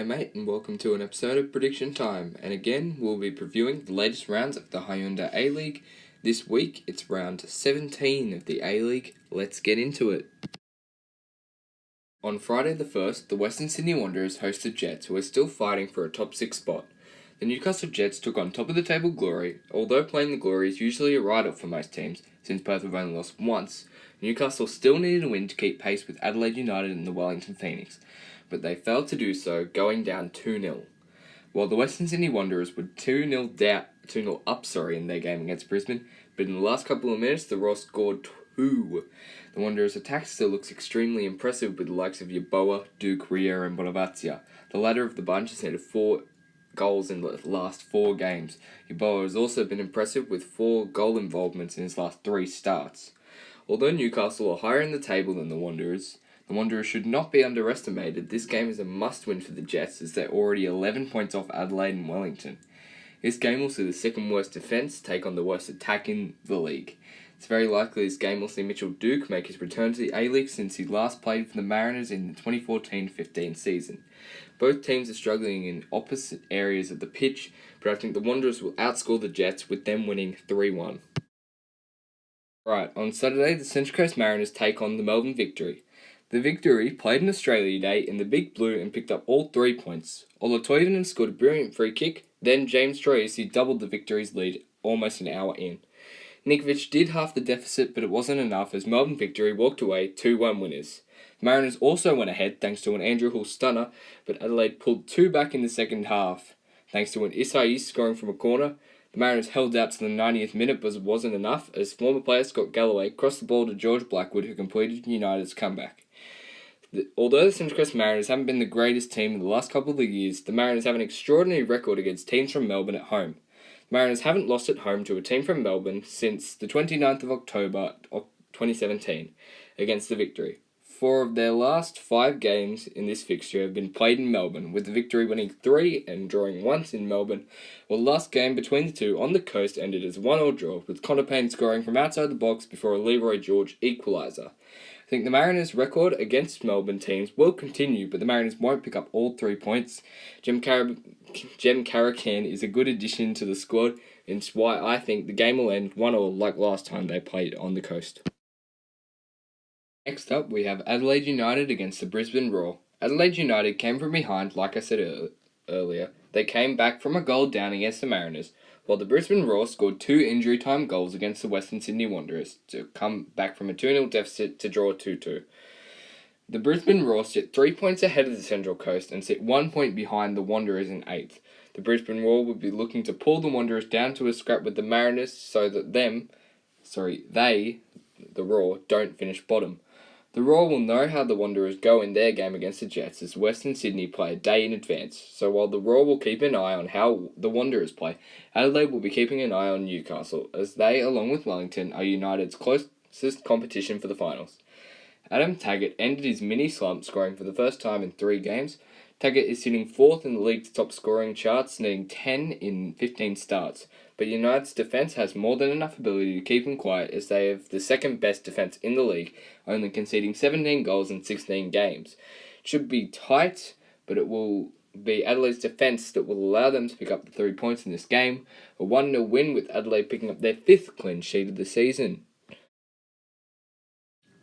G'day mate, and welcome to an episode of Prediction Time. And again, we'll be previewing the latest rounds of the Hyundai A-league. This week, it's round 17 of the A-league. Let's get into it. On Friday the 1st, the Western Sydney Wanderers hosted Jets, who are still fighting for a top 6 spot. The Newcastle Jets took on top of the table Glory. Although playing the Glory is usually a write-off for most teams, since Perth have only lost once, Newcastle still needed a win to keep pace with Adelaide United and the Wellington Phoenix, but they failed to do so, going down 2-0. While the Western Sydney Wanderers were 2-0 up in their game against Brisbane, but in the last couple of minutes the Raw scored 2. The Wanderers' attack still looks extremely impressive with the likes of Yeboah, Duke, Riera and Bonavazia. The latter of the bunch has netted 4 goals in the last 4 games. Yeboah has also been impressive with 4 goal involvements in his last 3 starts. Although Newcastle are higher in the table than the Wanderers should not be underestimated. This game is a must-win for the Jets as they're already 11 points off Adelaide and Wellington. This game will see the second worst defence take on the worst attack in the league. It's very likely this game will see Mitchell Duke make his return to the A-league since he last played for the Mariners in the 2014-15 season. Both teams are struggling in opposite areas of the pitch, but I think the Wanderers will outscore the Jets with them winning 3-1. Right, on Saturday, the Central Coast Mariners take on the Melbourne Victory. The Victory played in Australia Day in the Big Blue and picked up all 3 points. Ola Toivonen scored a brilliant free kick, then James Troisi doubled the Victory's lead almost an hour in. Nikovic did half the deficit, but it wasn't enough as Melbourne Victory walked away 2-1 winners. The Mariners also went ahead thanks to an Andrew Hull stunner, but Adelaide pulled 2 back in the second half. Thanks to an Isais scoring from a corner, the Mariners held out to the 90th minute, but it wasn't enough as former player Scott Galloway crossed the ball to George Blackwood, who completed United's comeback. Although the Central Coast Mariners haven't been the greatest team in the last couple of years, the Mariners have an extraordinary record against teams from Melbourne at home. The Mariners haven't lost at home to a team from Melbourne since the 29th of October 2017 against the Victory. 4 of their last 5 games in this fixture have been played in Melbourne, with the Victory winning 3 and drawing once in Melbourne, while the last game between the two on the coast ended as a 1-1 draw, with Connor Payne scoring from outside the box before a Leroy George equaliser. I think the Mariners' record against Melbourne teams will continue, but the Mariners won't pick up all 3 points. Jem Karacan is a good addition to the squad, and it's why I think the game will end 1-1 like last time they played on the coast. Next up, we have Adelaide United against the Brisbane Roar. Adelaide United came from behind, like I said earlier. They came back from a goal down against the Mariners, while the Brisbane Roar scored 2 injury time goals against the Western Sydney Wanderers to come back from a 2-0 deficit to draw 2-2. The Brisbane Roar sit 3 points ahead of the Central Coast and sit 1 point behind the Wanderers in 8th. The Brisbane Roar will be looking to pull the Wanderers down to a scrap with the Mariners so that they, the Roar, don't finish bottom. The Roar will know how the Wanderers go in their game against the Jets as Western Sydney play a day in advance, so while the Roar will keep an eye on how the Wanderers play, Adelaide will be keeping an eye on Newcastle, as they, along with Wellington, are United's closest competition for the finals. Adam Taggart ended his mini-slump, scoring for the first time in 3 games. Taggart is sitting 4th in the league's top scoring charts, netting 10 in 15 starts, but United's defence has more than enough ability to keep him quiet as they have the second best defence in the league, only conceding 17 goals in 16 games. It should be tight, but it will be Adelaide's defence that will allow them to pick up the 3 points in this game, a 1-0 win with Adelaide picking up their 5th clean sheet of the season.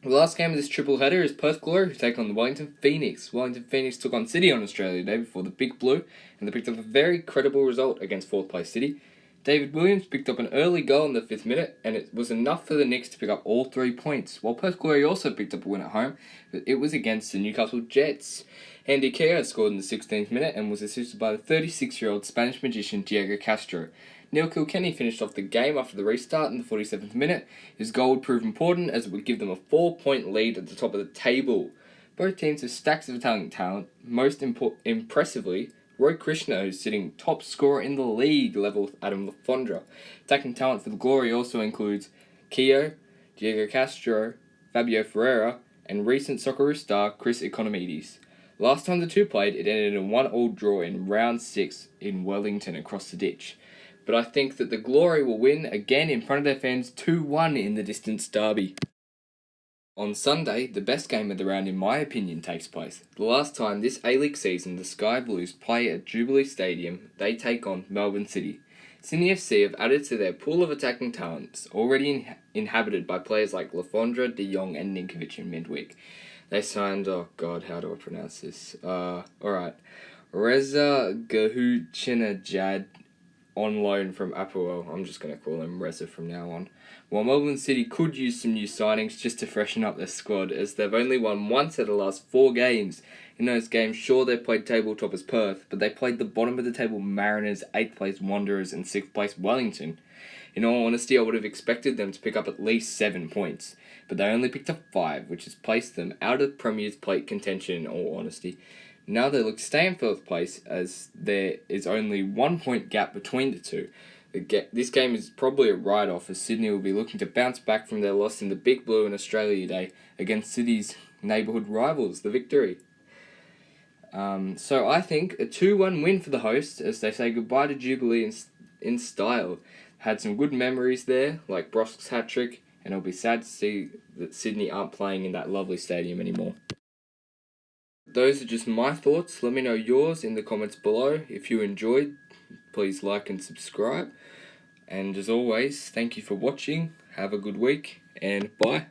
The last game of this triple header is Perth Glory, who take on the Wellington Phoenix. Wellington Phoenix took on City on Australia Day before the Big Blue, and they picked up a very credible result against 4th place City. David Williams picked up an early goal in the 5th minute, and it was enough for the Knicks to pick up all 3 points, while Perth Glory also picked up a win at home, but it was against the Newcastle Jets. Andy Keogh scored in the 16th minute and was assisted by the 36-year-old Spanish magician Diego Castro. Neil Kilkenny finished off the game after the restart in the 47th minute. His goal would prove important as it would give them a 4-point lead at the top of the table. Both teams have stacks of Italian talent. Most impressively, Roy Krishna, who's sitting top scorer in the league, level with Adam Lafondra. Attacking talent for the Glory also includes Keogh, Diego Castro, Fabio Ferreira, and recent Socceroos star Chris Economides. Last time the two played, it ended in a 1-1 draw in round 6 in Wellington across the ditch. But I think that the Glory will win again in front of their fans 2-1 in the distance derby. On Sunday, the best game of the round in my opinion takes place. The last time this A-league season the Sky Blues play at Jubilee Stadium, they take on Melbourne City. Sydney FC have added to their pool of attacking talents, already inhabited by players like Lafondra, De Jong and Ninkovic in midweek. They signed, oh god, how do I pronounce this? Alright. Reza Gahuchinajad on loan from Apoel. I'm just going to call him Reza from now on. While Melbourne City could use some new signings just to freshen up their squad, as they've only won once out of the last 4 games. In those games, sure, they played tabletoppers Perth, but they played the bottom of the table Mariners, 8th place Wanderers and 6th place Wellington. In all honesty, I would have expected them to pick up at least 7 points, but they only picked up 5, which has placed them out of Premier's plate contention in all honesty. Now they look to stay in 4th place, as there is only 1 point gap between the two. This game is probably a write-off, as Sydney will be looking to bounce back from their loss in the Big Blue in Australia Day against City's neighbourhood rivals, the Victory. So I think a 2-1 win for the hosts, as they say goodbye to Jubilee in style. Had some good memories there, like Brosk's hat-trick, and it'll be sad to see that Sydney aren't playing in that lovely stadium anymore. Those are just my thoughts. Let me know yours in the comments below. If you enjoyed, please like and subscribe. And as always, thank you for watching. Have a good week, and bye.